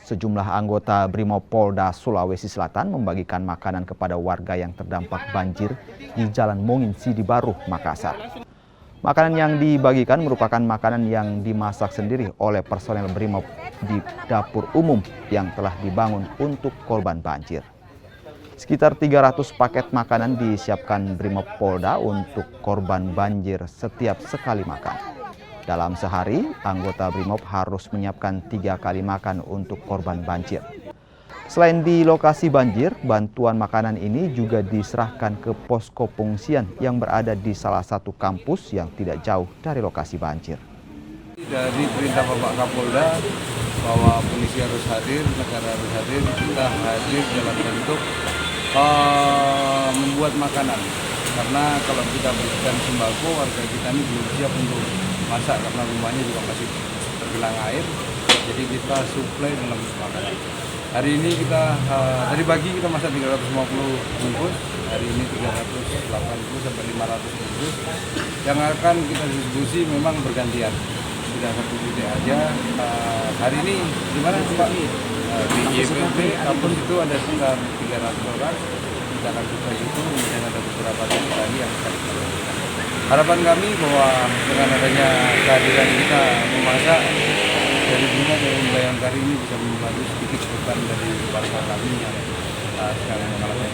Sejumlah anggota Brimopolda Sulawesi Selatan membagikan makanan kepada warga yang terdampak banjir di Jalan Mongin Sidibaruh, Makassar. Makanan yang dibagikan merupakan makanan yang dimasak sendiri oleh personel Brimob di dapur umum yang telah dibangun untuk korban banjir. Sekitar 300 paket makanan disiapkan Brimopolda untuk korban banjir setiap sekali makan. Dalam sehari, anggota Brimob harus menyiapkan 3 kali makan untuk korban banjir. Selain di lokasi banjir, bantuan makanan ini juga diserahkan ke posko pengungsian yang berada di salah satu kampus yang tidak jauh dari lokasi banjir. Dari perintah Bapak Kapolda bahwa polisi harus hadir, negara harus hadir, kita hadir dalam bentuk membuat makanan. Karena kalau kita berikan sembako, warga kita ini belum siap untuk masak karena rumahnya juga masih tergenang air. Jadi kita suplai dalam makanan. Hari ini kita tadi pagi kita masak 350 bungkus, hari ini 380 sampai 500 bungkus. Yang akan kita distribusi memang bergantian. Tidak satu titik aja. Hari ini di mana Pak? Di YPP kampus itu ada sekitar 300 orang. Kita akan buka itu, kemudian ada beberapa titik lagi yang akan kita lakukan. Harapan kami bahwa dengan adanya kehadiran kita memasak dari bunga dari Bayangkari ini bisa membantu sedikit beban dari warga kami yang sekarang mengalami